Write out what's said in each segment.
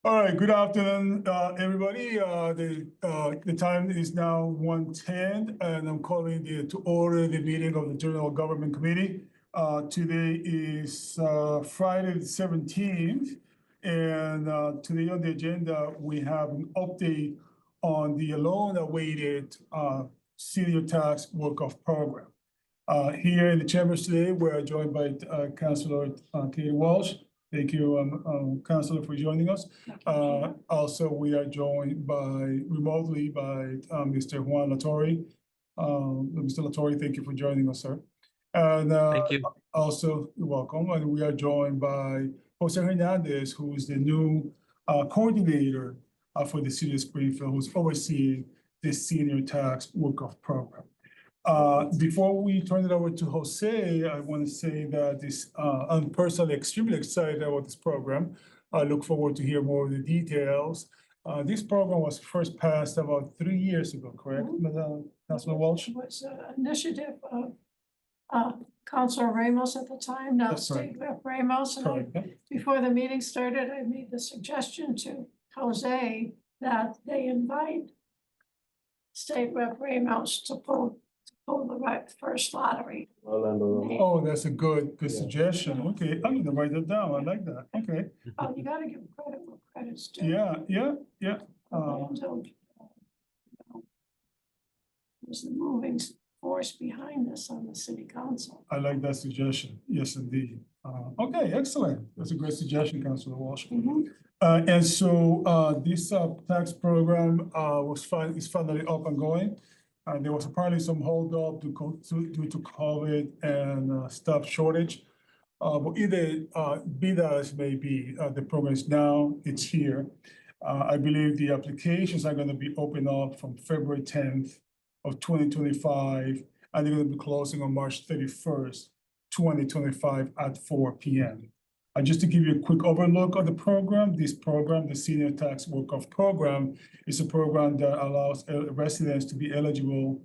All right, good afternoon, everybody. The time is now 1:10, and I'm calling to order the meeting of the General Government Committee. Today is Friday the 17th, and today on the agenda, we have an update on the long-awaited senior tax work-off program. Here in the chambers today, we're joined by Councilor Katie Walsh. Thank you, Councilor, for joining us. Also, we are joined remotely by Mr. Juan Latorre. Mr. Latorre, thank you for joining us, sir. And Thank you. Also, you're welcome. And we are joined by Jose Hernandez, who is the new coordinator for the city of Springfield, who's overseeing the senior tax work-off program. Before we turn it over to Jose, I want to say that I'm personally extremely excited about this program. I look forward to hear more of the details. This program was first passed about 3 years ago, correct, Councilor Walsh? It was an initiative of Councilor Ramos at the time, now That's right. State Rep Ramos. And before the meeting started, I made the suggestion to Jose that they invite State Rep Ramos to pull the right first lottery. Oh, that's a good suggestion. Okay, I'm gonna write that down. I like that. Okay. Oh, you gotta give credit where credit's due. Yeah. Was the moving force behind this on the city council. I like that suggestion. Yes, indeed. Okay, excellent. That's a great suggestion, Councilor Walsh. And so this tax program is finally up and going. There was apparently some hold up due to COVID and staff shortage. But either be that as may be, the program is now, it's here. I believe the applications are going to be open up from February 10th of 2025, and they're going to be closing on March 31st, 2025 at 4 p.m. Just to give you a quick overlook of the program, the Senior Tax Work-Off Program, is a program that allows residents to be eligible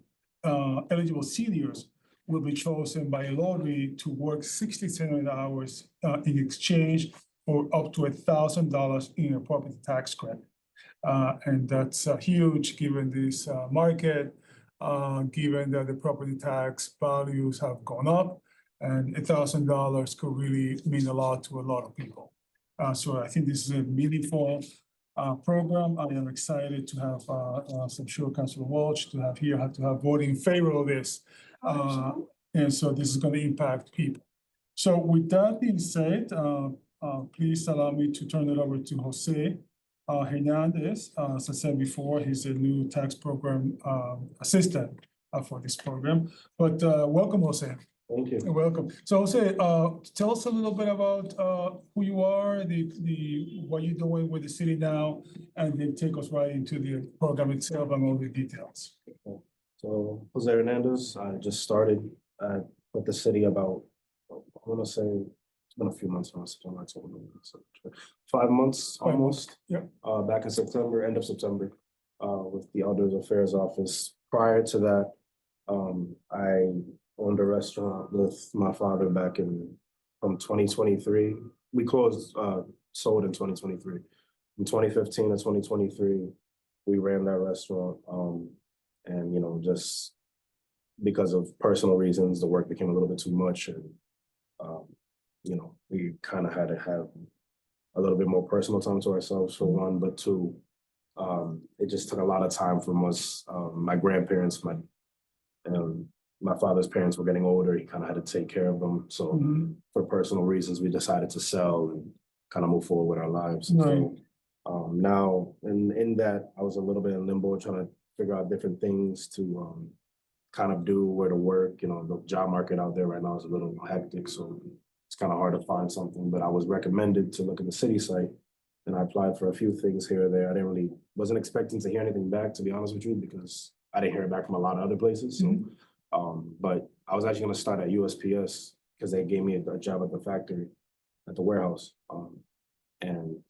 seniors will be chosen by a lottery to work 67 hours in exchange for up to $1,000 in a property tax credit. And that's huge given this market, given that the property tax values have gone up. And $1,000 could really mean a lot to a lot of people. So I think this is a meaningful program. I am excited to have, as I'm sure Councilor Walsh, to have voting in favor of this. And so this is going to impact people. So with that being said, please allow me to turn it over to Jose Hernandez. As I said before, he's a new tax program assistant for this program. But welcome, Jose. Thank you. You're welcome. So Jose, tell us a little bit about who you are, what you're doing with the city now, and then take us right into the program itself and all the details. So Jose Hernandez, I just started with the city about, I want to say, it's been a few months now, September, October, 5 months almost. Yeah. Back in September, end of September, with the Elders Affairs Office. Prior to that, I owned a restaurant with my father back from 2023. We sold in 2023. From 2015 to 2023, we ran that restaurant. And, just because of personal reasons, the work became a little bit too much. And, we kind of had to have a little bit more personal time to ourselves for one, but two, it just took a lot of time from us. My grandparents, my father's parents were getting older. He kind of had to take care of them. So for personal reasons, we decided to sell and kind of move forward with our lives. Right. So now, in that, I was a little bit in limbo trying to figure out different things to kind of do, where to work. The job market out there right now is a little hectic. So it's kind of hard to find something. But I was recommended to look at the city site, and I applied for a few things here or there. I wasn't expecting to hear anything back, to be honest with you, because I didn't hear it back from a lot of other places. So. But I was actually going to start at USPS because they gave me a job at the factory, at the warehouse. And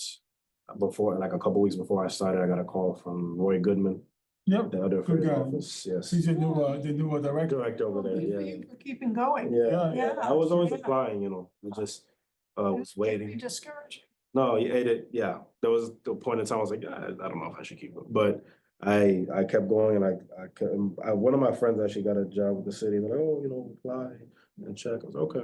before, like a couple weeks before I started, I got a call from Roy Goodman. Yep. The Other Affairs Office. Yes. He's the new director. Director over there. Good for you for keeping going. Yeah. Yeah. I was always applying, it just was waiting. Discouraging. No, yeah, there was the point in time I was like, I don't know if I should keep it, but I kept going and one of my friends actually got a job with the city. They're like, oh, apply and check. I was like, okay.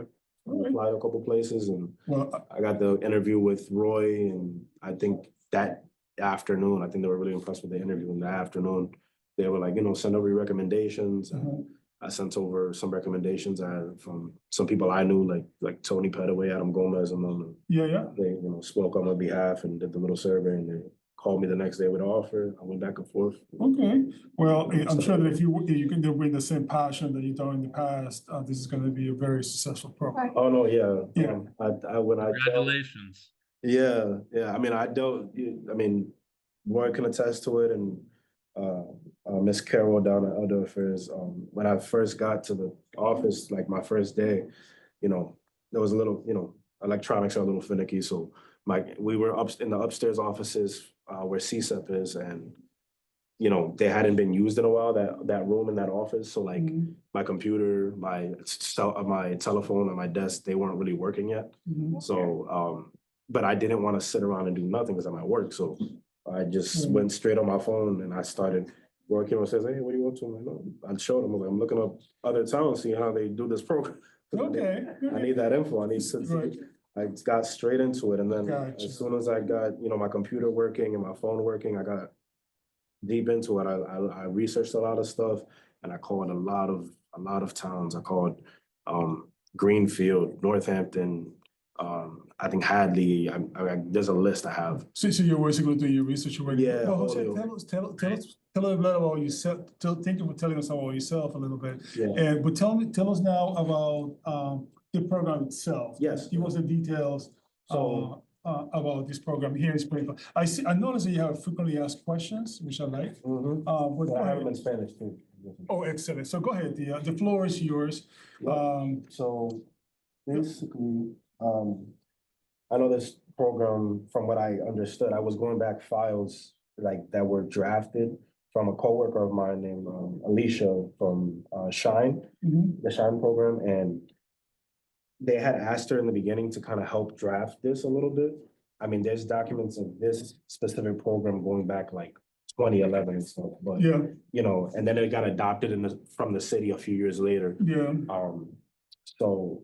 I All right. applied a couple places and Well, I got the interview with Roy, and I think that afternoon, I think they were really impressed with the interview. In the afternoon, they were like, send over your recommendations. And I sent over some recommendations from some people I knew, like Tony Petaway, Adam Gomez, and them. yeah. They, spoke on my behalf and did the little survey, and they called me the next day with an offer. I went back and forth. Okay, well, I'm sure that if you can bring the same passion that you've done in the past, this is gonna be a very successful program. Oh no, yeah. Yeah. When I Congratulations. yeah. I mean, Roy can attest to it, and Miss Carol down at Other Affairs. When I first got to the office, like my first day, there was a little, electronics are a little finicky. So we were up in the upstairs offices where CSEP is, and they hadn't been used in a while. That room in that office. So like my computer, my telephone, and my desk, they weren't really working yet. So but I didn't want to sit around and do nothing because I'm at work. So I just went straight on my phone and I started working. Says, hey, what are you up to? I'm like, no. I showed him. I'm looking up other towns, see how they do this program. Okay. I need that info. Right. I got straight into it, and then Gotcha. as soon as I got my computer working and my phone working, I got deep into it. I researched a lot of stuff, and I called a lot of towns. I called Greenfield, Northampton. I think Hadley. There's a list I have. So you're basically doing your research already. Yeah, Well, Jose, Julio. tell us a little about yourself. Thank you for telling us about yourself a little bit. Yeah. But tell us now about the program itself. Yes. Give us the details So about this program here in Springfield. I noticed that you have frequently asked questions, which I like. But go I have ahead. them in Spanish too. Oh, excellent. So go ahead. The floor is yours. So basically, I know this program, from what I understood, I was going back files like that were drafted from a coworker of mine named Alicia from Shine, the Shine program, and they had asked her in the beginning to kind of help draft this a little bit. I mean, there's documents of this specific program going back like 2011 and stuff, but Yeah, and then it got adopted from the city a few years later. yeah. So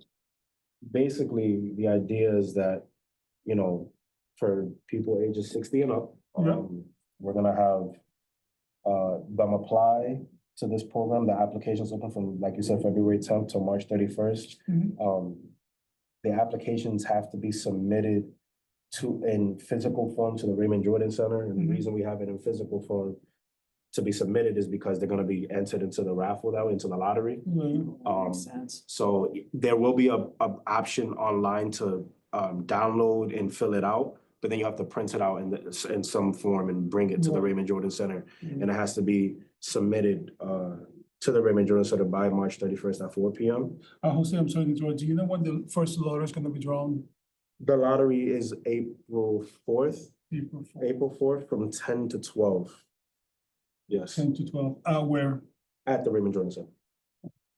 basically, the idea is that, for people ages 60 and up, we're gonna have them apply to this program. The application's open from, like you said, February 10th to March 31st. The applications have to be submitted in physical form to the Raymond Jordan Center. And the reason we have it in physical form to be submitted is because they're gonna be entered into the raffle that way, into the lottery. Makes sense. So there will be a option online to download and fill it out, but then you have to print it out in some form and bring it to the Raymond Jordan Center. And it has to be submitted to the Raymond Jordan Center by March 31st at 4 p.m. Jose, I'm sorry to interrupt. Do you know when the first lottery is gonna be drawn? The lottery is April 4th, April 4th, April 4th from 10 to 12. Yes, 10 to 12, where? at the Raymond Jordan Center.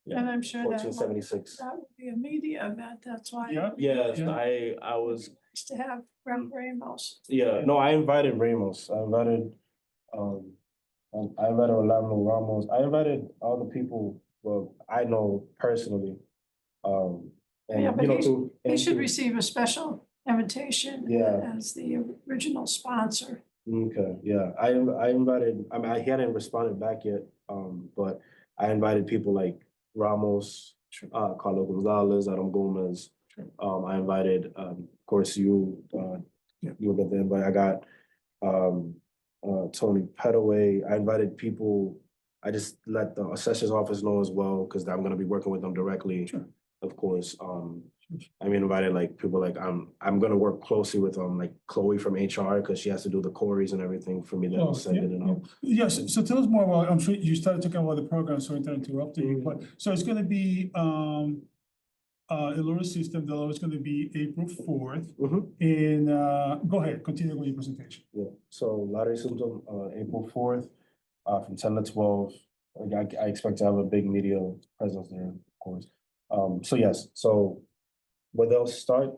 And I'm sure that 1476. would be a media event. That's why. Yeah. Yes, Yeah. I was. Nice to have Rep. Ramos. Yeah, no, I invited Ramos. I invited Orlando Ramos. I invited all the people, well, I know personally. And Yeah, but he should through- receive a special invitation Yeah. as the original sponsor. Okay, yeah, I invited, I mean, he hadn't responded back yet, but I invited people like Ramos, Carlos Gonzalez, Adam Gomez. I invited, of course, you will get the invite. I got Tony Petaway. I invited people. I just let the assessor's office know as well, because I'm gonna be working with them directly. Sure. Of course, I mean, invited like people like I'm gonna work closely with like Chloe from HR, because she has to do the queries and everything for me to send it and Yeah, so tell us more about, I'm sure you started talking about the program, sorry to interrupt you, but, so it's gonna be, a lottery system, the lottery is gonna be April 4th, and, go ahead, continue with your presentation. Yeah, so lottery system, April 4th, from 10 to 12. I expect to have a big media presence there, of course. So yes, so where they'll start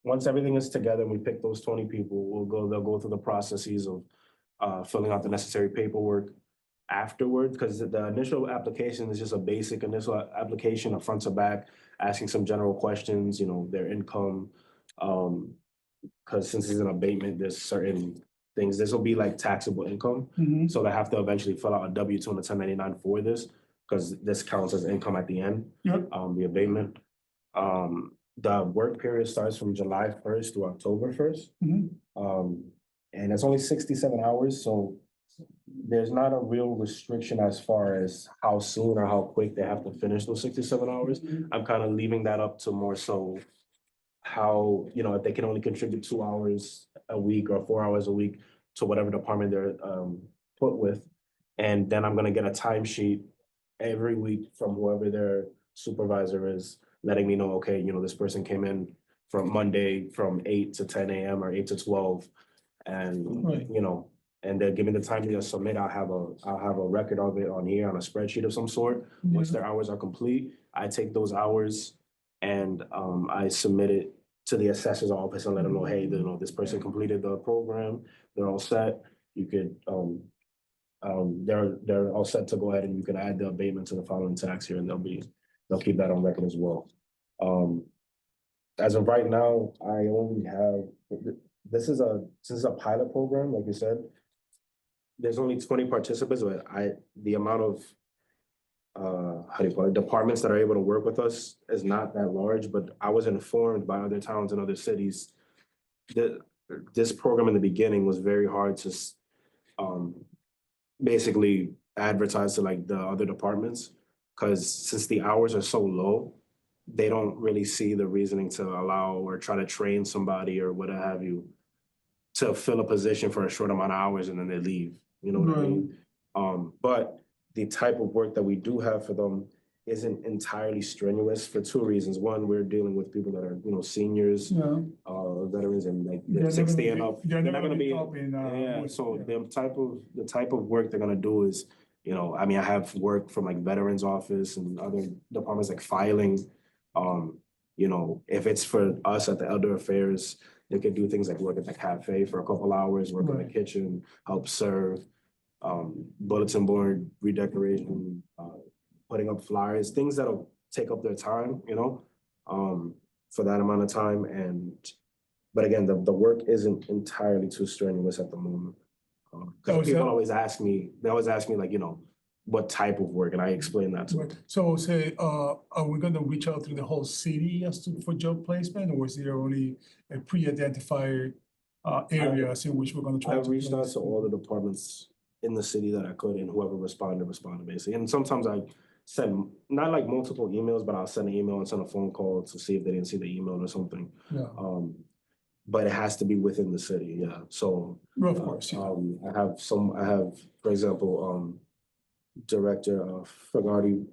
once everything is together and we pick those 20 people, they'll go through the processes of filling out the necessary paperwork afterward, because the initial application is just a basic initial application, a front to back, asking some general questions, their income. Because since it's an abatement, there's certain things, this will be like taxable income. Mhm. So they have to eventually fill out a W-2 and a 1099 for this, because this counts as income at the end, Yep. the abatement. The work period starts from July 1st to October 1st. Mhm. And it's only 67 hours, so there's not a real restriction as far as how soon or how quick they have to finish those 67 hours. I'm kind of leaving that up to more so how, if they can only contribute 2 hours a week or 4 hours a week to whatever department they're put with. And then I'm gonna get a timesheet every week from whoever their supervisor is, letting me know, okay, this person came in from Monday from 8 to 10 a.m. or 8 to 12. And, Right. and they're giving the time to submit, I'll have a record of it on here on a spreadsheet of some sort. Once their hours are complete, I take those hours and I submit it to the assessor's office and let them know, hey, this person completed the program, they're all set. You could, they're all set to go ahead, and you can add the abatement to the following tax year, and they'll keep that on record as well. As of right now, I only have, since it's a pilot program, like you said, there's only 20 participants, but the amount of how do you call it, departments that are able to work with us is not that large. But I was informed by other towns and other cities that this program in the beginning was very hard to basically advertise to like the other departments, because since the hours are so low, they don't really see the reasoning to allow or try to train somebody or what have you to fill a position for a short amount of hours and then they leave. You know what I mean? But the type of work that we do have for them isn't entirely strenuous for two reasons. One, we're dealing with people that are, seniors, Yeah. veterans, and like They're they're 60 never and gonna up. be- They're they're not never gonna be, helping, so yeah. the type of work they're gonna do is, I mean, I have work from like veterans office and other departments like filing. If it's for us at the Elder Affairs, they could do things like work at the cafe for a couple hours, work in the Right. kitchen, help serve, bulletin board redecoration, putting up flyers, things that'll take up their time, for that amount of time. But again, the work isn't entirely too strenuous at the moment. Because people always ask me, like, what type of work, and I explain that to them. Right. So say, are we gonna reach out to the whole city for job placement, or is there only a pre-identified areas in which we're gonna try I've to reached out place? to all the departments in the city that I could, and whoever responded basically. And sometimes I send, not like multiple emails, but I'll send an email and send a phone call to see if they didn't see the email or something. Yeah, But it has to be within the city, yeah. So of course, yeah. I have, for example, Director Molly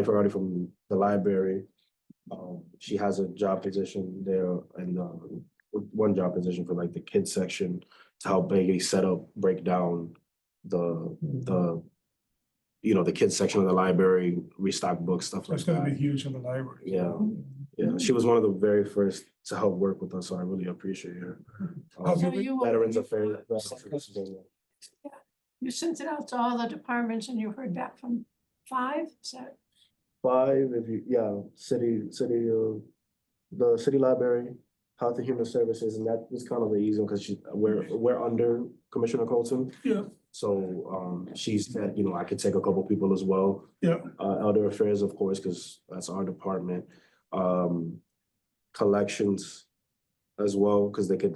Fagarty from the library. She has a job position there, and one job position for like the kids section to help maybe set up, break down the kids section of the librry, restock books, stuff like It's gonna be that. huge in the library. Yeah. Yeah, she was one of the very first to help work with us, so I really appreciate her. Have So you you, Veterans you, Affairs. you sent it out to all the departments and you heard back from 5? Is that? 5, the city library, Health and Human Services, and that was kind of the easy one because we're under Commissioner Colton. Yeah, So she said, I could take a couple people as well. yeah, Elder Affairs, of course, because that's our department. Collections as well, because they could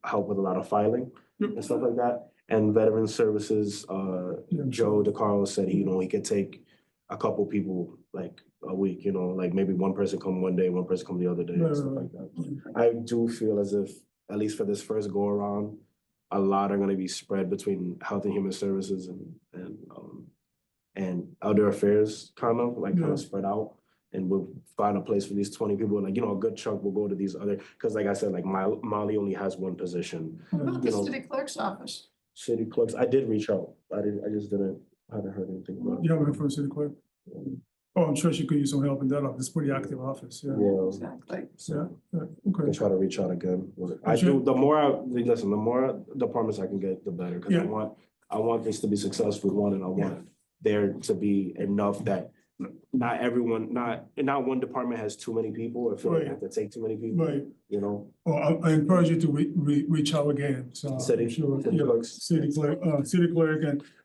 help with a lot of filing and stuff like that. And Veteran Services, Joe DeCarlo said, he could take a couple people like a week, like maybe one person come one day, one person come the other day, and stuff like that. I do feel as if, at least for this first go around, a lot are going to be spread between Health and Human Services and Elder Affairs, kind of spread out. And we'll find a place for these 20 people. Like, a good chunk will go to these other, because like I said, like Molly only has one position. What about the city clerk's office? City clerks, I did reach out. I haven't heard anything about it. you have a for city clerk? Oh, I'm sure she could use some help in that office. It's a pretty active office, yeah. Yeah, Exactly. Yeah, so yeah, I okay. can try to reach out again. I Sure. do, the more listen, the more departments I can get, the better, because Yeah. I want this to be successful, one, and I want there to be enough that not everyone, not one department has too many people, or feel like they have to take too many people, Right. you know? Well, I encourage you to reach out again, so. I'm City sure, clerks. City clerk,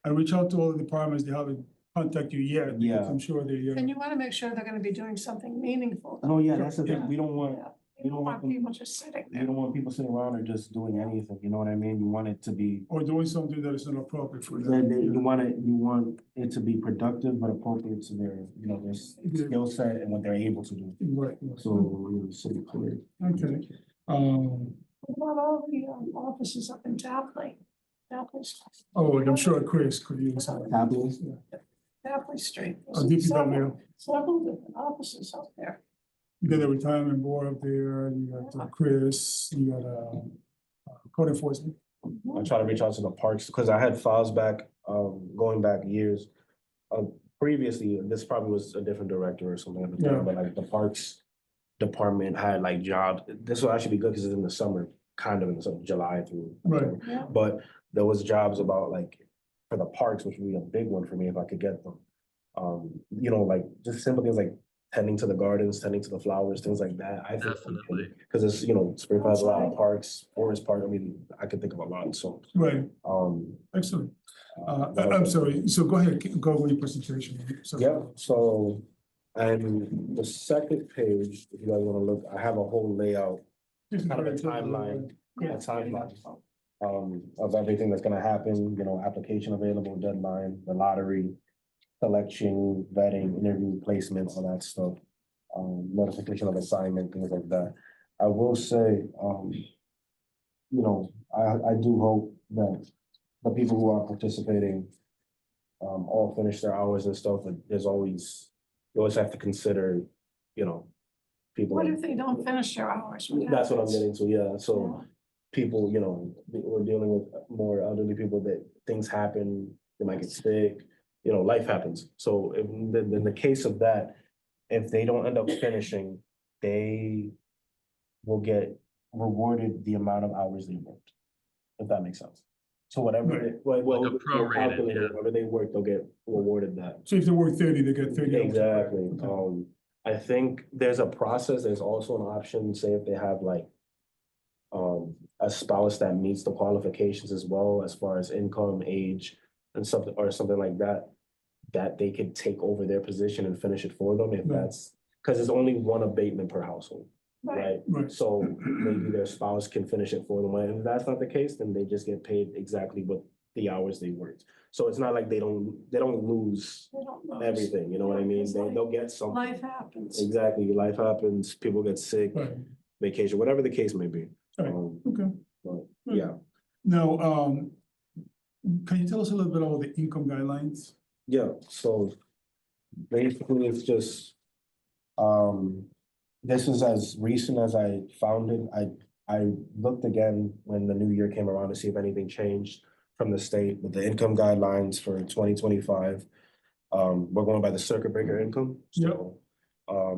and reach out to all the departments, they haven't contacted you yet. because Yeah. I'm sure they, And you want to make sure they're going to be doing something meaningful. Oh, yeah, that's the Yeah. thing, we don't want, Yeah. you You don't don't want want people just sitting you there. don't want people sitting around or just doing anything, you know what I mean? You want it to be, or doing something that is not appropriate for you them. want it to be productive but appropriate to their, you know, their skill set and what they're able to do. Right, So, you know, city clerk. okay, What about all the offices up in Tapley? oh, I'm sure Chris could use that. Tablets? Tapley Street. DPW. Several different offices up there. You got the retirement board up there, you got Chris, you got, code enforcement. I try to reach out to the parks, because I had files back, going back years. Previously, this probably was a different director or something at the Yeah. time, but like the parks department had like jobs. This will actually be good because it's in the summer, kind of in the summer, July through Right. October. Yeah. But there was jobs about like, for the parks, which would be a big one for me if I could get them. You know, like just simple things like tending to the gardens, tending to the flowers, things like that. I think Definitely. because it's, you know, Springfield has a lot of parks, Forest Park. I mean, I could think of a lot. So, Right, um, excellent. that I'm was- sorry, so go ahead, go with your presentation. So- Yeah, so, and the second page, if you guys wanna look, I have a whole layout, This is kind of a very typical, timeline, right? a timeline. Of everything that's gonna happen, you know, application available, deadline, the lottery, selection, vetting, interview, placement, all that stuff. Notification of assignment, things like that. I will say, you know, I do hope that the people who are participating all finish their hours and stuff, and you always have to consider, you know, people. What if they don't finish their hours? That's what I'm happens? getting to, yeah, so Yeah. people, you know, we're dealing with more elderly people that things happen, they might get sick, you know, life happens. So if, in the case of that, if they don't end up finishing, they will get rewarded the amount of hours they worked, if that makes sense. So whatever, Right. well, Like a prorated, calculated, yeah. whatever they work, they'll get rewarded that. So if they work 30, they get 30 hours. Exactly. Okay. I think there's a process, there's also an option, say if they have like a spouse that meets the qualifications as well, as far as income, age, and something, or something like that, that they could take over their position and finish it for them if Right. that's, because there's only one abatement per household, Right. right? Right. So maybe their spouse can finish it for them. And if that's not the case, then they just get paid exactly what the hours they worked. So it's not like they don't lose They don't lose. everything, you know what I mean? It's They, like they'll get something. Life happens. Exactly, life happens, people get sick, Right, vacation, whatever the case may be. right, okay. But yeah, Now, can you tell us a little bit about the income guidelines? yeah, so basically it's just, this is as recent as I found it. I looked again when the new year came around to see if anything changed from the state with the income guidelines for 2025. We're going by the circuit breaker income. So,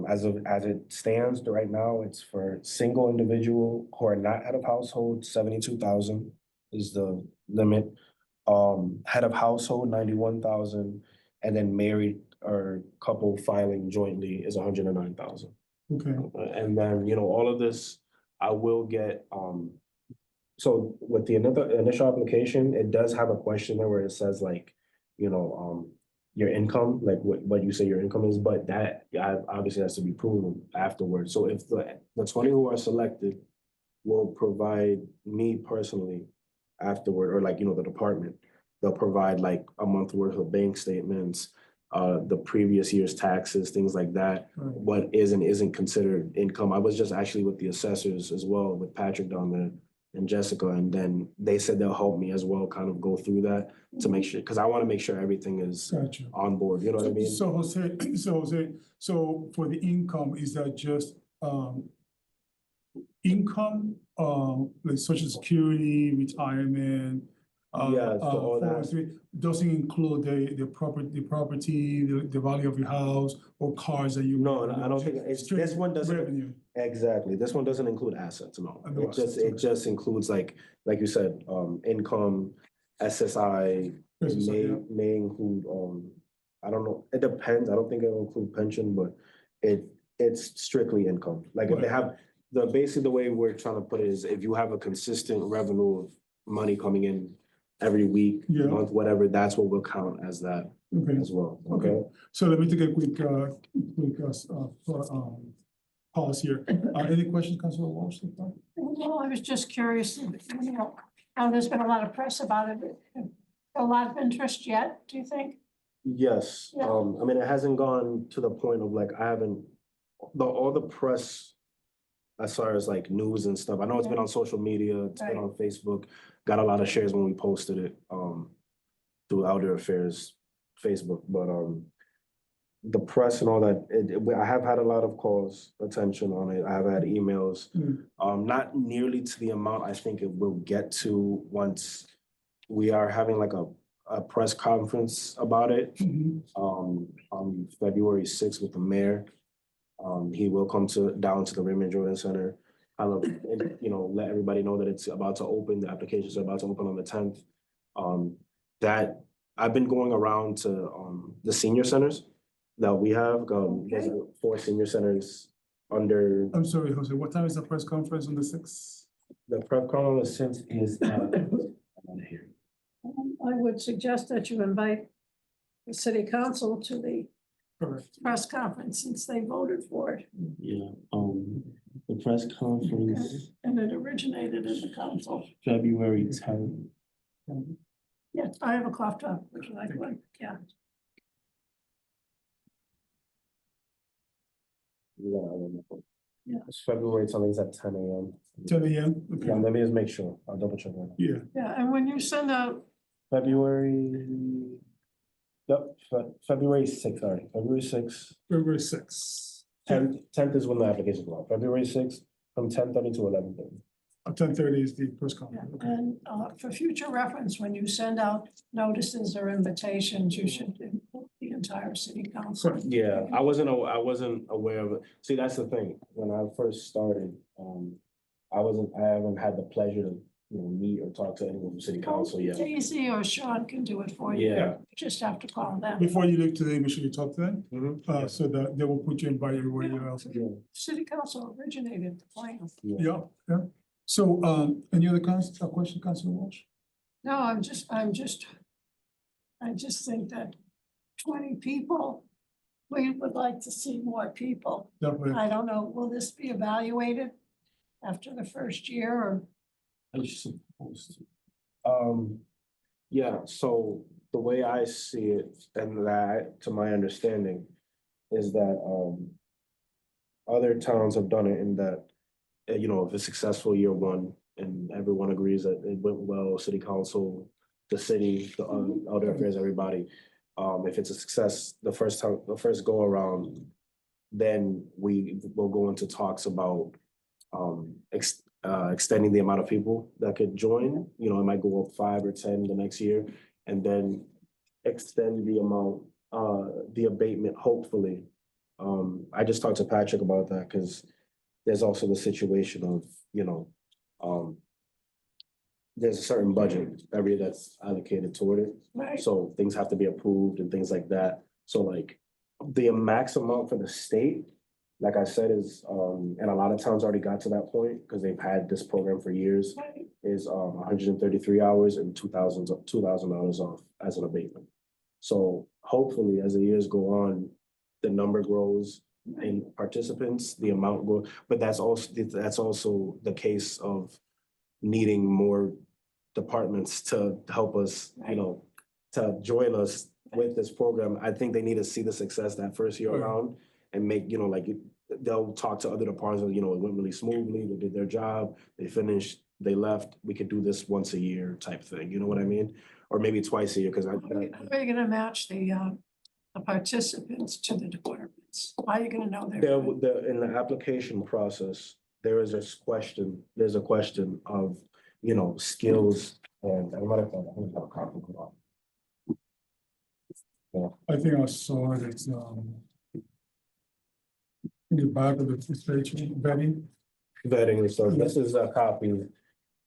as it stands right now, it's for single individual who are not head of household, 72,000 is the limit. Head of household, 91,000, and then married or couple filing jointly is 109,000. Okay, And then, you know, all of this, I will get, so with the initial application, it does have a question there where it says like, you know, your income, like what you say your income is, but that obviously has to be proven afterwards. So if the 20 who are selected will provide me personally afterward, or like, you know, the department, they'll provide like a month worth of bank statements, the previous year's taxes, things like that. right, What is and isn't considered income. I was just actually with the assessors as well, with Patrick down there and Jessica, and then they said they'll help me as well, kind of go through that to make sure, because I want to make sure everything is gotcha. on board, you know what I mean? So Jose, so for the income, is that just, income, like social security, retirement, Yeah, so all that- 403 doesn't include the property, the value of your house or cars that you. No, I don't think, it's, Straight this one doesn't. Revenue. Exactly. This one doesn't include assets, no. No assets, It okay. just includes like you said, income, SSI. It SSI, yeah. may include, I don't know, it depends. I don't think it'll include pension, but it's strictly income. Like if they Right. have, basically the way we're trying to put it is if you have a consistent revenue of money coming in every week, Yeah. month, whatever, that's what will count as that Okay, as well. okay. Okay. So let me take a quick pause here. Any questions, Councilor Walsh? Well, I was just curious, you know, how there's been a lot of press about it. A lot of interest yet, do you think? Yes, Yeah. I mean, it hasn't gone to the point of like, I haven't, all the press. As far as like news and stuff, I know it's been on social media, it's been Right. on Facebook, got a lot of shares when we posted it, through Elder Affairs Facebook, but, the press and all that, I have had a lot of calls, attention on it, I have had emails. Not nearly to the amount I think it will get to once we are having like a press conference about it, on February 6th with the mayor. He will come down to the Raymond Jordan Center, kind of, you know, let everybody know that it's about to open, the applications are about to open on the 10th. That I've been going around to, the senior centers that we have, there's 4 senior centers under. I'm sorry, Jose, what time is the press conference on the 6th? The prep conference is, here. I would suggest that you invite the city council to the Correct. press conference since they voted for it. Yeah, the press conference, And it originated in the council. February 10th. Yes, I have a cough drop, would you like one? Yeah. Yeah, it's February, something's at 10 a.m. 10 a.m. Yeah, Okay. let me just make sure, I'll double check that. Yeah. Yeah, and when you send out, February. Yep, February 6th, sorry, February 6th. February 6th. 10th is when the application go out, February 6th, from 10:30 to 11:30. 10:30 is the press yeah, conference. Okay. and for future reference, when you send out notices or invitations, you should include the entire city council. Correct. Yeah, I wasn't aware of it. See, that's the thing, when I first started, I haven't had the pleasure to, you know, meet or talk to anyone from city council yet. Daisy or Sean can do it for you. Yeah. You just have to call them. Before you leave today, make sure you talk to them, Mhm. so that they will put you in by everywhere else. Yeah. City council originated the plan. Yeah, yeah. So, any other question, Councilor Walsh? No, I just think that 20 people, we would like to see more people. Definitely. I don't know, will this be evaluated after the first year or? I supposed to. Yeah, so the way I see it, and that, to my understanding, is that, other towns have done it in that, you know, if it's successful year one and everyone agrees that it went well, city council, the city, the other affairs, everybody. If it's a success, the first go around, then we will go into talks about extending the amount of people that could join. You know, it might go up 5 or 10 the next year, and then extend the amount, the abatement, hopefully. I just talked to Patrick about that because there's also the situation of, you know, there's a certain budget every year that's allocated toward it. Right. So things have to be approved and things like that. So like the max amount for the state, like I said, is, and a lot of towns already got to that point because they've had this program for years, Right. is 133 hours and $2,000 off as an abatement. So hopefully, as the years go on, the number grows in participants, the amount grows, but that's also the case of needing more departments to help us, you know, to join us with this program. I think they need to see the success that first year Right. around and make, you know, like they'll talk to other departments, you know, it went really smoothly, they did their job, they finished, they left, we could do this once a year type thing, you know what I mean? Or maybe twice a year, because How are you gonna match the participants to the departments? How are you gonna know they're? in the application process, there's a question of, you know, skills And I might have a copy of it. I think I saw it, it's, in the back of the page, vetting. Vetting, so this is a copy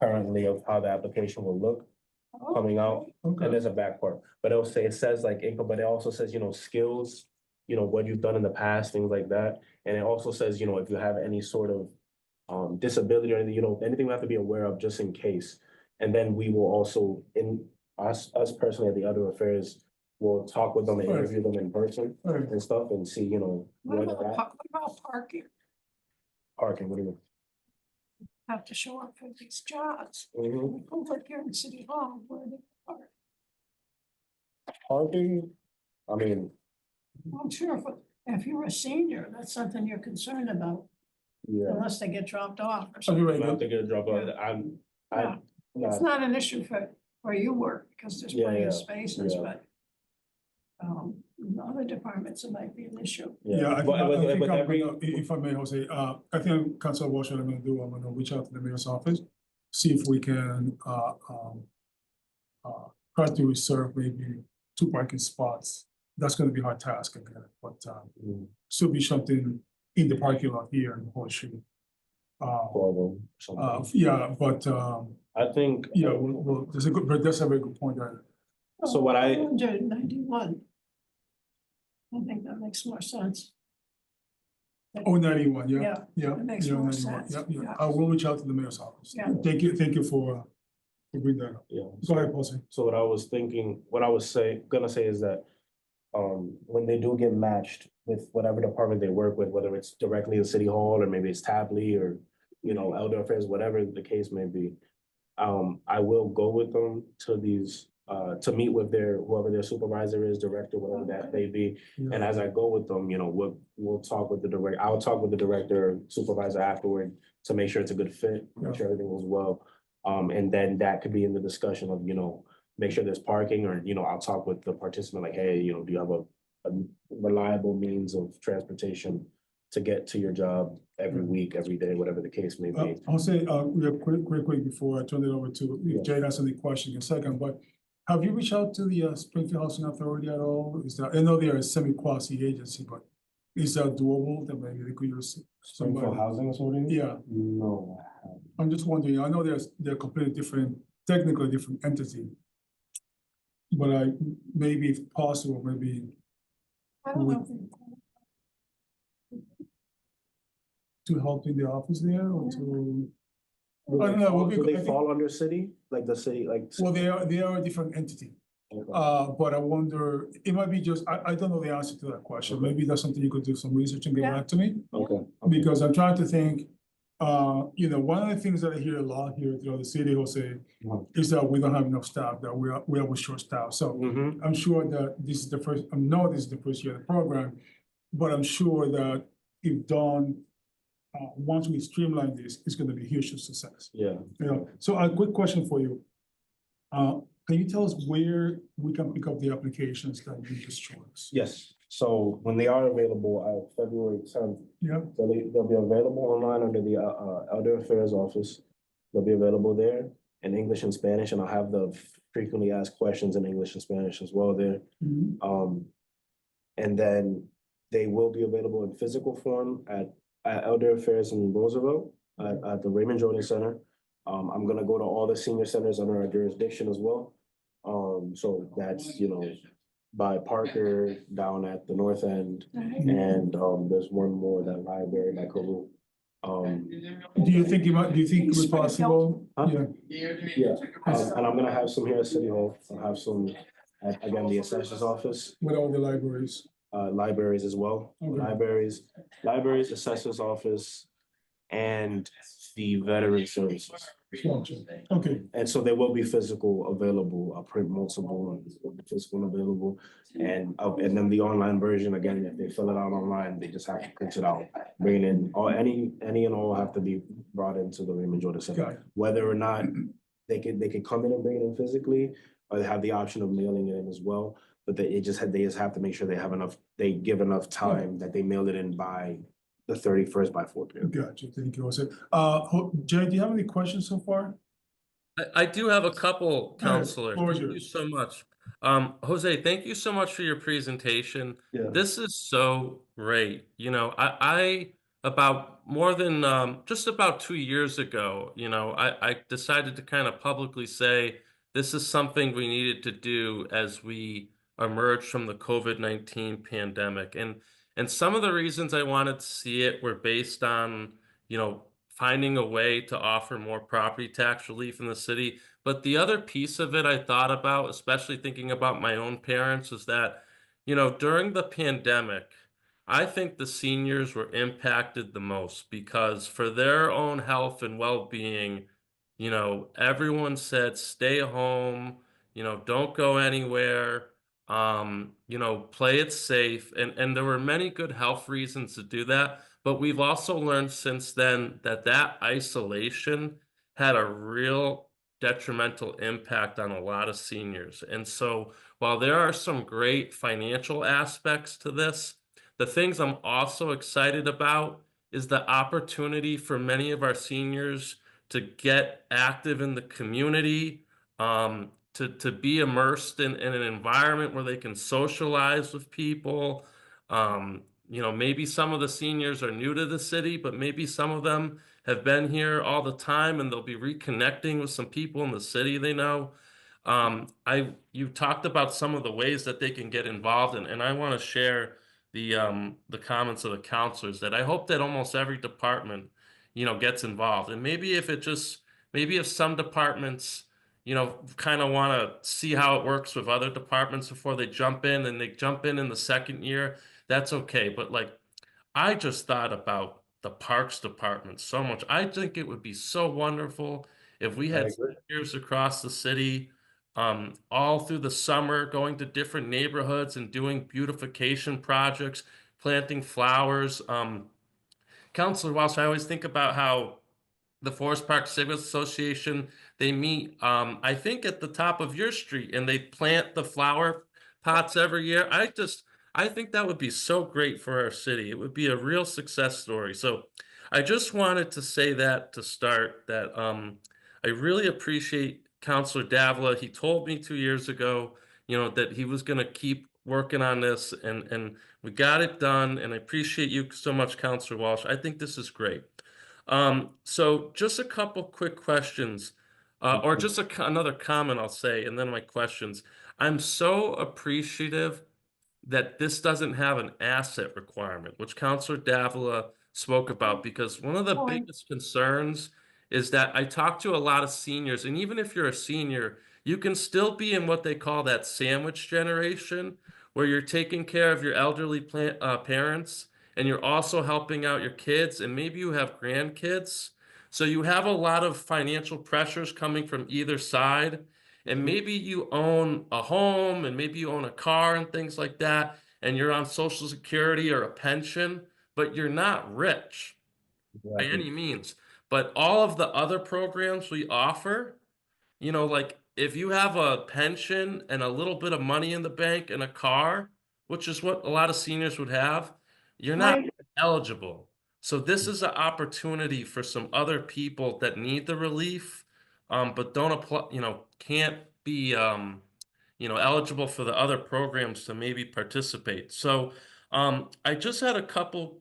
currently of how the application will look coming out. And Okay, there's a back part, but it says like income, but it also says, skills, what you've done in the past, things like that. And it also says, if you have any sort of disability or anything, anything we have to be aware of just in case. And then we will also, in us personally at the other affairs, we'll talk with them and Right. interview them in person right. and stuff and see, What where about, they're at. what about parking? Parking, what do you Have to show up for these jobs. mean? Who work here in City Hall, where they park? Parking, I mean, I'm sure if you're a senior, that's something you're concerned about, yeah. unless they get dropped off or Are something. you I'm ready? not gonna drop out. Yeah. It's not, not an issue for where you work, because there's Yeah, plenty yeah, of spaces, yeah. but in other departments, it might be an issue. Yeah, I But think with I'm every, gonna, if I may, Jose, I think Council Washington, I'm gonna do, I'm gonna reach out to the mayor's office, see if we can, try to reserve maybe 2 parking spots. That's gonna be a hard task again, but, mm, still be something in the parking lot here in Horseshoe. problem, something. Yeah, but, I think. yeah, well, that's a very good point there. So what I- 191. I think that makes more sense. Oh, 91, yeah, Yeah, yeah. that makes yeah, more 91, sense, Yeah, yeah. I will reach out to the mayor's office. Yeah. Thank you for bringing that up. Yeah. Go ahead, Jose. So what I was gonna say is that, when they do get matched with whatever department they work with, whether it's directly in City Hall or maybe it's Tapley or, Elder Affairs, whatever the case may be. I will go with them to these, to meet with whoever their supervisor is, director, whatever that may be. And as I go with them, we'll talk with I'll talk with the director, supervisor afterward to make sure it's a good fit, make sure everything goes well. And then that could be in the discussion of, make sure there's parking or, I'll talk with the participant like, hey, do you have a reliable means of transportation to get to your job every week, every day, whatever the case may be. I'll say, real quick before I turn it over to, if Jay has any question in a second, but have you reached out to the Springfield Housing Authority at all? I know they are a semi-quasi agency, but is that doable that maybe they could use somebody? Springfield Housing Authority? Yeah, No. I'm just wondering, I know they're completely different, technically different entity. But maybe if possible, maybe I don't know. if they- to help in the office there or to, Do I don't know, we'll be- they I think- fall under city, like the city, like? well, they are a different entity. Okay. But I wonder, it might be just, I don't know the answer to that question. Okay. Maybe that's something you could do some research and get Yeah. back to me. Okay. Because I'm trying to think, one of the things that I hear a lot here throughout the city, Jose, Mhm. is that we don't have enough staff, that we are short staff. So Mhm. I'm sure that this is the first, I know this is the first year of the program, but I'm sure that if done, once we streamline this, it's gonna be a huge success. Yeah. So a quick question for you. Can you tell us where we can pick up the applications that you just showed us? Yes, so when they are available, February 10th, Yeah, they'll be available online under the Elder Affairs Office. They'll be available there in English and Spanish, and I'll have the frequently asked questions in English and Spanish as well there. mhm, And then they will be available in physical form at Elder Affairs in Roosevelt, at the Raymond Jordan Center. I'm gonna go to all the senior centers under our jurisdiction as well. So that's, by Parker down at the north end, Right. and, there's one more, that library by Kobu. do you think it would be Springfield. possible? Huh? Yeah, Yeah, and I'm gonna have some here at City Hall. I'll have some at, again, the assessor's office, with all the libraries. libraries as well. Okay. Libraries, assessor's office, and the veteran services. Gotcha. Okay, And so there will be physical available, print multiple, and physical available. And then the online version, again, if they fill it out online, they just have to print it out. Bring it in, or any and all have to be brought into the Raymond Jordan got Center. it. Whether or not they could come in and bring it in physically, or they have the option of mailing it in as well. But they just have to make sure they give enough time that they mail it in by the 31st by 4 p.m. Gotcha, thank you, Jose. Jay, do you have any questions so far? I do have a couple, Go ahead. Counselor. Floor is Thank you yours. so much. Jose, thank you so much for your presentation. Yeah. This is so great. I about more than just about 2 years ago, I decided to kind of publicly say this is something we needed to do as we emerged from the COVID-19 pandemic. And some of the reasons I wanted to see it were based on, finding a way to offer more property tax relief in the city. But the other piece of it I thought about, especially thinking about my own parents, is that, during the pandemic, I think the seniors were impacted the most because for their own health and well-being, everyone said stay home, don't go anywhere, play it safe. And there were many good health reasons to do that. But we've also learned since then that that isolation had a real detrimental impact on a lot of seniors. And so while there are some great financial aspects to this, the things I'm also excited about is the opportunity for many of our seniors to get active in the community, to be immersed in an environment where they can socialize with people. Maybe some of the seniors are new to the city, but maybe some of them have been here all the time and they'll be reconnecting with some people in the city they know. You talked about some of the ways that they can get involved, and I want to share the comments of the counselors that I hope that almost every department, gets involved. And maybe if some departments, kind of want to see how it works with other departments before they jump in, and they jump in the second year, that's okay. But like, I just thought about the parks department so much. I think it would be so wonderful if we I had agree. seniors across the city, all through the summer, going to different neighborhoods and doing beautification projects, planting flowers. Counselor Walsh, I always think about how the Forest Park Civic Association, they meet, I think at the top of your street, and they plant the flower pots every year. I think that would be so great for our city. It would be a real success story. So I just wanted to say that to start, that I really appreciate Counselor Davila. He told me 2 years ago, that he was going to keep working on this, and we got it done. And I appreciate you so much, Counselor Walsh. I think this is great. So just a couple quick questions, or just another comment I'll say, and then my questions. I'm so appreciative that this doesn't have an asset requirement, which Counselor Davila spoke about, because one of the Point. biggest concerns is that I talk to a lot of seniors, and even if you're a senior, you can still be in what they call that sandwich generation, where you're taking care of your elderly parents, and you're also helping out your kids, and maybe you have grandkids. So you have a lot of financial pressures coming from either side, and maybe you own a home and maybe you own a car and things like that, and you're on Social Security or a pension, but you're not rich by Exactly. any means. But all of the other programs we offer, like if you have a pension and a little bit of money in the bank and a car, which is what a lot of seniors would have, you're not Right. eligible. So this is an opportunity for some other people that need the relief, but don't apply, can't be, eligible for the other programs to maybe participate. So I just had a couple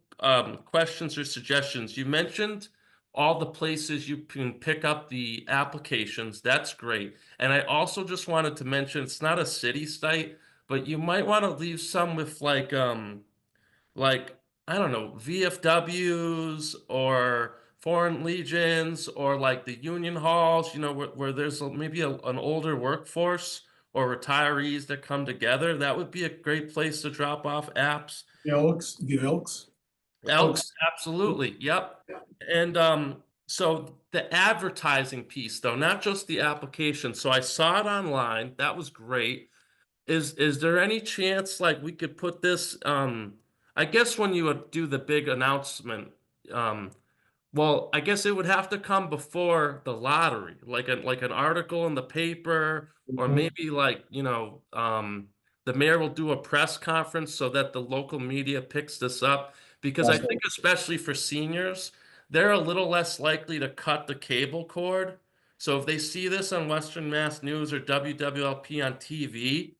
questions or suggestions. You mentioned all the places you can pick up the applications. That's great. And I also just wanted to mention it's not a city site, but you might want to leave some with like I don't know, VFWs or Foreign Legions or like the union halls, where there's maybe an older workforce or retirees that come together. That would be a great place to drop off apps. The Elks. Elks, absolutely. Yep. And so the advertising piece though, not just the application. So I saw it online. That was great. Is there any chance like we could put this I guess when you would do the big announcement, um well, I guess it would have to come before the lottery, like an article in the paper, or Mhm. maybe like, the mayor will do a press conference so that the local media picks this up. Because I That's think especially for seniors, they're a little less likely to cut the cable cord. So if they see this on Western Mass News or WWLP on TV,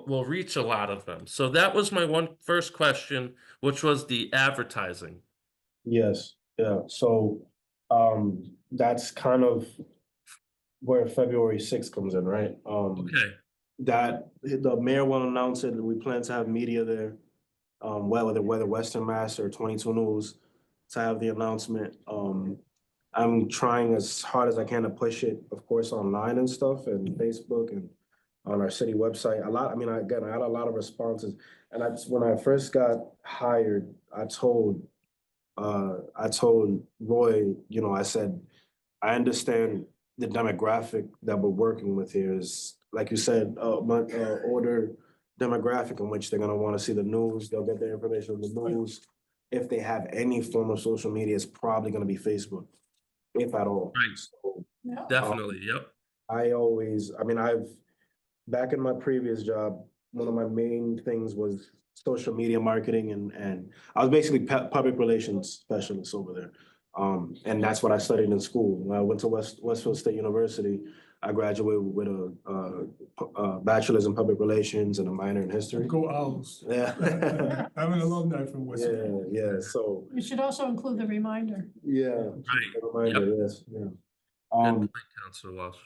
we'll reach a lot of them. So that was my first question, which was the advertising. Yes, yeah, so, that's kind of where February 6th comes in, right? Okay, That, the mayor will announce it, we plan to have media there. Whether Western Mass or 22 News to have the announcement. I'm trying as hard as I can to push it, of course, online and stuff and Facebook and on our city website. I mean, I got a lot of responses. And when I first got hired, I told Roy, I said, I understand the demographic that we're working with here is, like you said, older demographic in which they're gonna want to see the news. They'll get their information from the news. If they have any form of social media, it's probably gonna be Facebook, if at all. right, So, Yeah. definitely, yep. I mean, back in my previous job, one of my main things was social media marketing and I was basically public relations specialist over there. And that's what I studied in school. When I went to Westfield State University, I graduated with a bachelor's in public relations and a minor in history. Go Owls. Yeah. I'm an alumni from West. Yeah, so, You should also include the reminder. yeah. Right, a reminder, yes, yeah. Good Um, point, Councilor Walsh.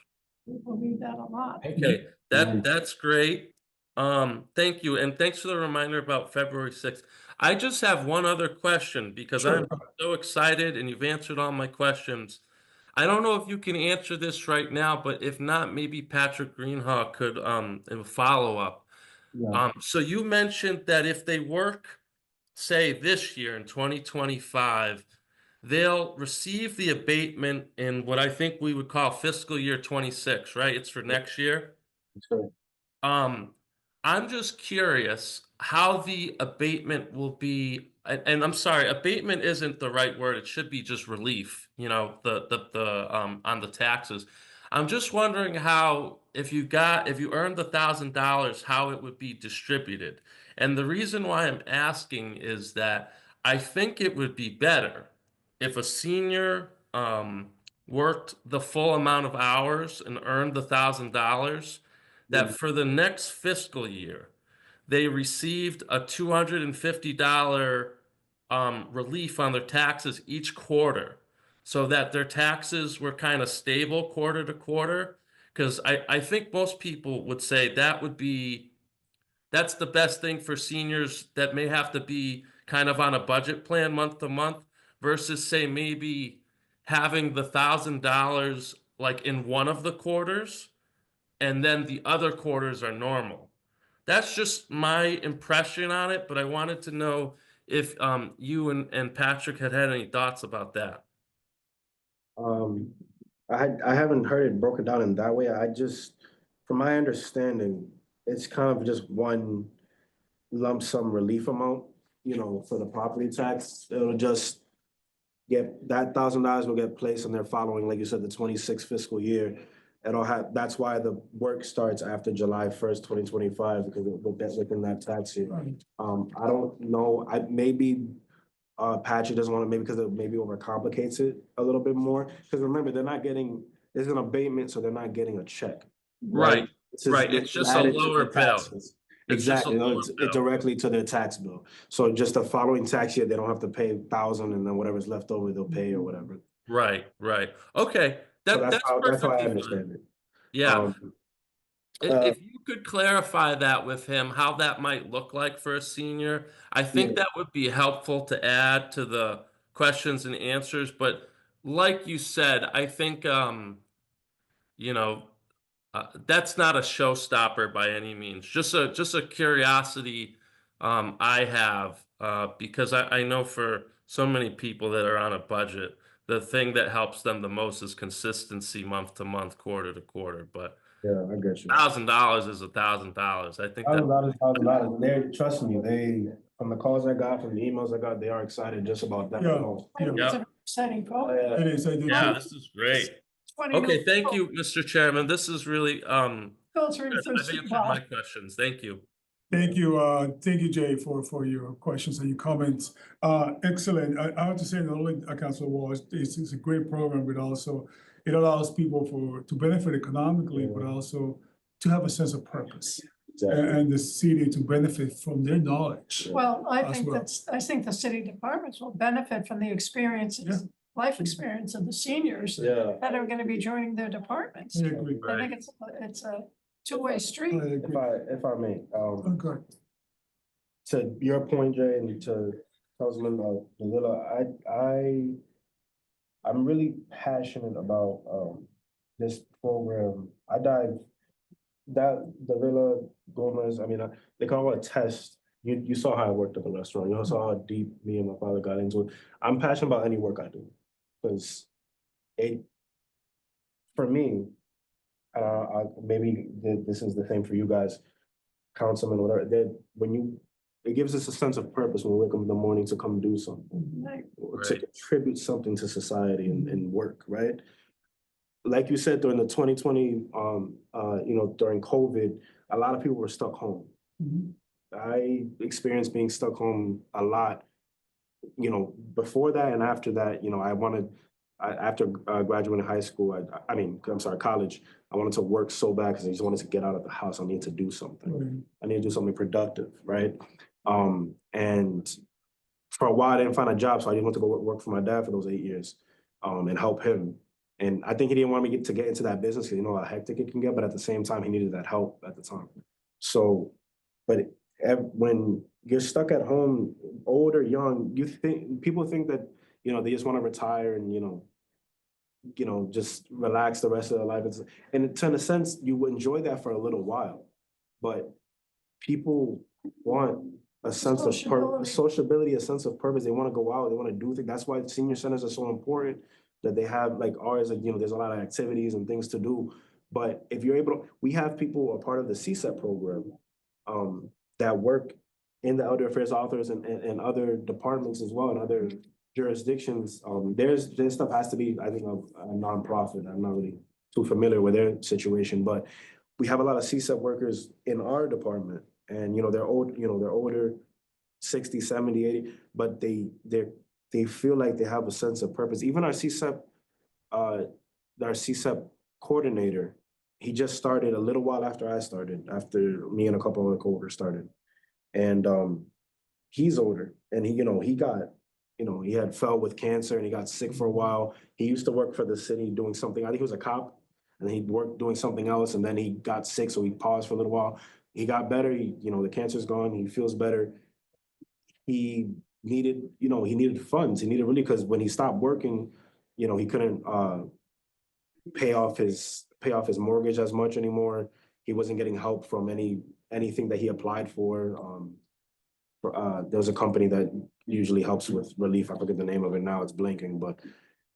People read that a lot. Okay, that's great. Thank you, and thanks for the reminder about February 6th. I just have one other question because Sure. I'm so excited and you've answered all my questions. I don't know if you can answer this right now, but if not, maybe Patrick Greenhawk could in a follow-up. yeah, So you mentioned that if they work, say this year in 2025, they'll receive the abatement in what I think we would call fiscal year 26, right? It's for next year. so, Um, I'm just curious how the abatement will be, and I'm sorry, abatement isn't the right word. It should be just relief, the on the taxes. I'm just wondering how, if you earned $1,000, how it would be distributed. And the reason why I'm asking is that I think it would be better if a senior worked the full amount of hours and earned the $1,000, that for the next fiscal year, they received a $250 relief on their taxes each quarter, so that their taxes were kind of stable quarter to quarter. Because I think most people would say that's the best thing for seniors that may have to be kind of on a budget plan month to month versus say maybe having the $1,000 like in one of the quarters and then the other quarters are normal. That's just my impression on it, but I wanted to know if you and Patrick had any thoughts about that. Um, I haven't heard it broken down in that way. From my understanding, it's kind of just one lump sum relief amount, for the property tax. It'll just get, that $1,000 will get placed in their following, like you said, the 26th fiscal year. That's why the work starts after July 1st, 2025, because within that tax year. Right. I don't know, maybe Patrick doesn't want to, maybe because it maybe overcomplicates it a little bit more. Because remember, there's an abatement, so they're not getting a check. Right, right. It's just a added to lower their bill. taxes. It's just a Exactly, lower it's bill. directly to their tax bill. So just the following tax year, they don't have to pay 1,000 and then whatever's left over, they'll pay or whatever. Right, right. Okay, So that's that's how I perfectly fine. understand it. Yeah. Uh, If you could clarify that with him, how that might look like for a senior, I think Yeah. that would be helpful to add to the questions and answers. But like you said, I think you know, that's not a showstopper by any means. Just a curiosity I have because I know for so many people that are on a budget, the thing that helps them the most is consistency month to month, quarter to quarter. But Yeah, I get you. $1,000 is $1,000. I think that $1,000. Trust me, from the calls I got, from the emails I got, they are excited just about that. Yeah. alone. I think it's an exciting program. It is, I do. yeah, this is great. 20 Okay, new thank people you, Mr. Chairman. This is really filtering good. through I've answered Supervisor. my questions. Thank you. Thank you, Jay, for your questions and your comments. Excellent. I have to say, not only Councilor Walsh, it's a great program, but also it allows people to benefit economically, but Yeah. also to have a sense of purpose. Exactly. And the city to benefit from their knowledge. Well, I As think well. I think the city departments will benefit from the experiences, life experience of the seniors Yeah. that are gonna be joining their departments. I agree. I think it's a two-way street. I agree. If I may, Okay. to your point, Jay, and to Councilman Davila, I'm really passionate about this program. I dive that Davila Gomez. I mean, they call it a test. You saw how I worked at the restaurant. You saw how deep me and my father got into it. I'm passionate about any work I do because for me, maybe this is the same for you guys, councilmen, whatever. That it gives us a sense of purpose when we wake up in the morning to come do something, Right. to contribute something to society and work, right? Like you said, during the 2020, during COVID, a lot of people were stuck home. Mhm. I experienced being stuck home a lot, before that and after that, after graduating high school, college, I wanted to work so bad because I just wanted to get out of the house. I needed to do something. Right. I need to do something productive, right? And for a while, I didn't find a job, so I just went to go work for my dad for those 8 years, and help him. And I think he didn't want me to get into that business because you know how hectic it can get, but at the same time, he needed that help at the time. So, but when you're stuck at home, old or young, people think that they just want to retire and just relax the rest of their life. And in a sense, you enjoy that for a little while, but people want a sense of sociability, a sense of purpose. They want to go out, they want to do things. That's why senior centers are so important, that they have like ours, there's a lot of activities and things to do. But if you're able to, we have people who are part of the CSEP program that work in the elder affairs office and other departments as well, and other jurisdictions. Their stuff has to be, I think, a nonprofit. I'm not really too familiar with their situation, but we have a lot of CSEP workers in our department, and they're old, they're older, 60, 70, 80, but they feel like they have a sense of purpose. Even our CSEP coordinator, he just started a little while after I started, after me and a couple other coworkers started. And he's older, and he had fell with cancer and he got sick for a while. He used to work for the city doing something. I think he was a cop, and he worked doing something else, and then he got sick, so he paused for a little while. He got better. The cancer's gone. He feels better. He needed funds. He needed really, because when he stopped working, he couldn't pay off his mortgage as much anymore. He wasn't getting help from anything that he applied for. There was a company that usually helps with relief. I forget the name of it now. It's blanking, but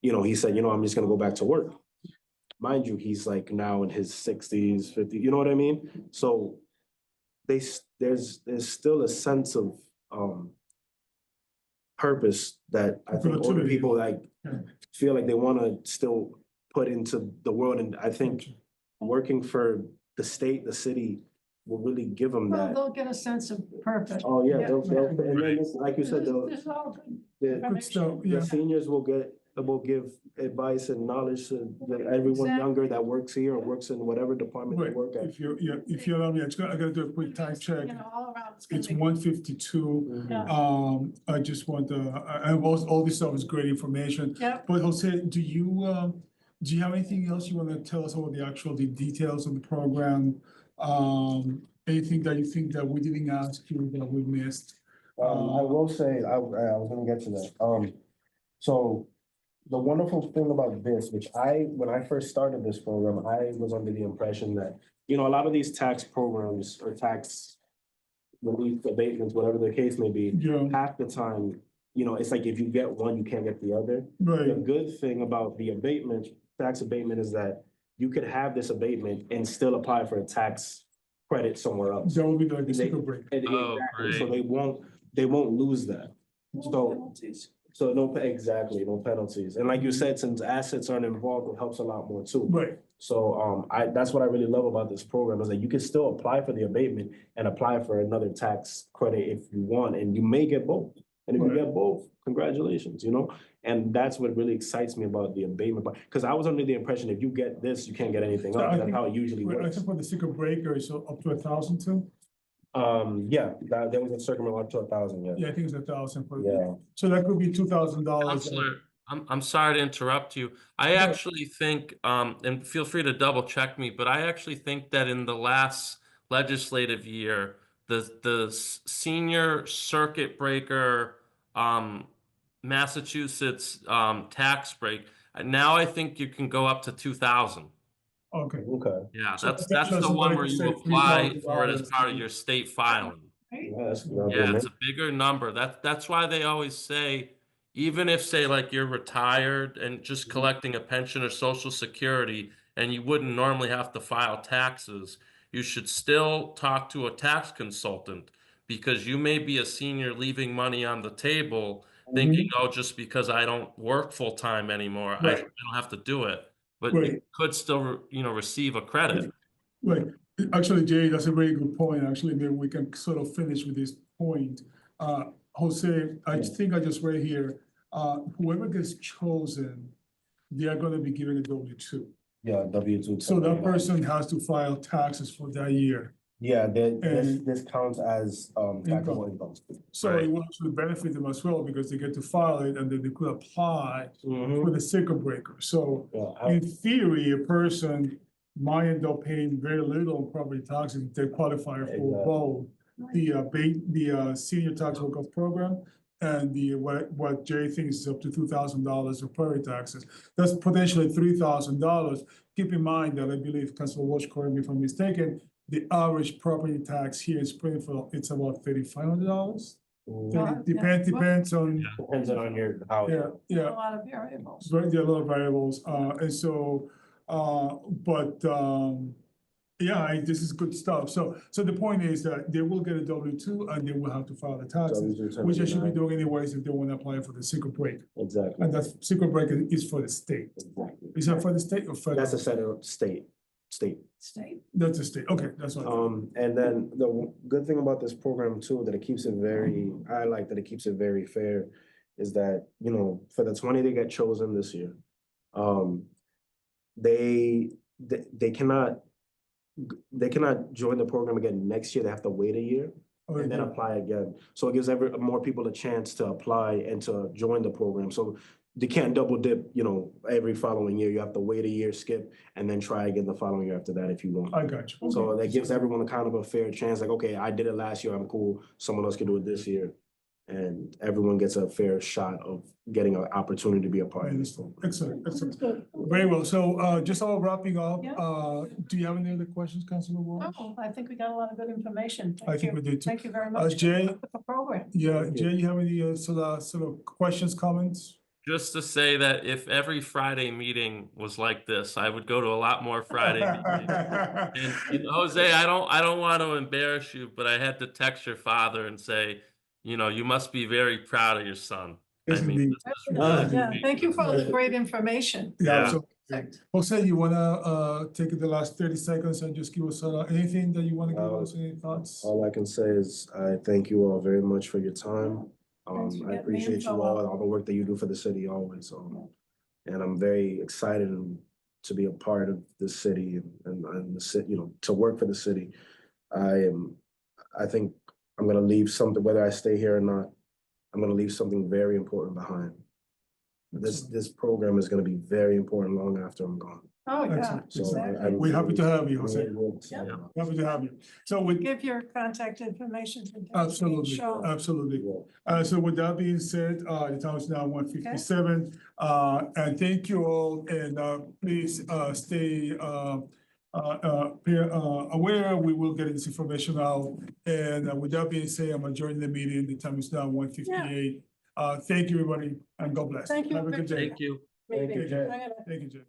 he said, I'm just gonna go back to work. Mind you, he's like now in his 60s, 50s. You know what I mean? So there's still a sense of purpose that I think older people feel like they want to still put into the world, and I think working for the state, the city, will really give them Well, that. they'll get a sense of purpose. Oh yeah, Yeah. they'll and then like you said, This is all good. Good stuff, yeah. the seniors will give advice and knowledge to everyone younger that works here or works in whatever department they Wait, work at. if you allow me, I gotta do a quick time check. All around. gonna It's be- 1:52. Yeah. I just want all this stuff is great information. Yeah. But Jose, do you have anything else you want to tell us about the details of the program? Anything that you think that we didn't ask you that we missed? I will say, I was gonna get to that. So the wonderful thing about this, when I first started this program, I was under the impression that, a lot of these tax programs or tax relief abatements, whatever the case may be, Yeah, half the time, it's like if you get one, you can't get the other. The right. good thing about the tax abatement is that you could have this abatement and still apply for a tax credit somewhere else. That would be like the secret break. Oh, Exactly. So great. they won't lose that. So, Penalties. so no penalties. And like you said, since assets aren't involved, it helps a lot more too. Right. So that's what I really love about this program, is that you can still apply for the abatement and apply for another tax credit if you want, and you may get both. And if you Right. get both, congratulations, you know? And that's what really excites me about the abatement, because I was under the impression if you get this, you can't get anything So else. I That's think- how it usually I works. think for the circuit breaker, it's up to 1,000 too. Yeah, there was a circumvent up to 1,000, yeah. Yeah, I think it's 1,000 for. Yeah. So that could be $2,000. Counselor, I'm sorry to interrupt you. I actually think, and feel free to double check me, but I actually think that in the last legislative year, the senior circuit breaker, Massachusetts, tax break, now I think you can go up to 2,000. Okay. Okay. Yeah, So that's potentially the one somebody where could you say apply for it as $3,000 part of your state filing. Right? Yeah, that's Yeah, it's a bigger number. That's why they always say, even if, say, like you're retired and just collecting a pension or social security, and you wouldn't normally have to file taxes, you should still talk to a tax consultant, because you may be a senior leaving money on the table, thinking, oh, just because I don't work full time anymore, I Right. don't have to do it. But Right. you could still, receive a credit. Right. Actually, Jay, that's a very good point. Actually, maybe we can sort of finish with this point. Jose, I think I just read here, whoever gets chosen, they are gonna be given a W-2. Yeah, W-2. So that person has to file taxes for that year. Yeah, And- this counts as taxable income. So Right. it will actually benefit them as well because they get to file it and then they could apply for the circuit breaker. So Yeah, in theory, a person might end up paying very little property taxes if they qualify for Exactly. both the senior tax work-off program and what Jay thinks is up to $2,000 of property taxes. That's potentially $3,000. Keep in mind that I believe, Councilor Walsh, correct me if I'm mistaken, the average property tax here in Springfield, it's about $3,500. Depends on, Depends on your house. yeah, A yeah. lot of variables. Right, there are a lot of variables, and so, yeah, this is good stuff. So the point is that they will get a W-2 and they will have to file the taxes, W-2, which they should be 1099. doing anyways if they want to apply for the secret break. Exactly. And that secret break is for the state. Exactly. Is that for the state or federal? That's a set of state. State. That's the state. Okay, that's what. And then the good thing about this program too, that it keeps it very, I like that it keeps it very fair, is that, for the 20 that get chosen this year, they cannot join the program again next year. They have to wait a year and then apply again. So it gives more people a chance to apply and to join the program. So they can't double dip, every following year. You have to wait a year, skip, and then try again the following year after that if you want. I got you. So that gives everyone a kind of a fair chance, like, okay, I did it last year, I'm cool, someone else can do it this year. And everyone gets a fair shot of getting an opportunity to be a I part of this. understand. Excellent, excellent. Good. Very well. So, just all wrapping up, Yeah. do you have any other questions, Councilor Walsh? Oh, I think we got a lot of good information. I Thank think we you. did too. Thank you very much. Jay? For the program. Yeah, Thank you. Jay, you have any sort of questions, comments? Just to say that if every Friday meeting was like this, I would go to a lot more Friday meetings. And Jose, I don't want to embarrass you, but I had to text your father and say, you must be very proud of your son. Yes, I mean, indeed. this is really Yeah, sweet. thank you for all the great information. Yeah, Yeah. so, Jose, you wanna take the last 30 seconds and just give us anything that you wanna give us, any thoughts? All I can say is I thank you all very much for your time. Thanks for I getting the appreciate you info all, out. and all the work that you do for the city always. And I'm very excited to be a part of the city and the city, to work for the city. I think I'm gonna leave something, whether I stay here or not, I'm gonna leave something very important behind. This program is gonna be very important long after I'm gone. Oh, yeah. Excellent. So exactly. We're happy to have you, Jose. Yeah. Happy to have you. So with, Give your contact information. to Deb. absolutely, Show. absolutely. So with that being said, the time is now 1:57. And thank you all, and please stay aware. We will get this information out. And with that being said, I'm adjourning the meeting. The time is now 1:58. Thank you, everybody, and God bless. Thank you, Have a good day. Thank you. Meeting. Jay. I'm gonna- Thank you, Jay.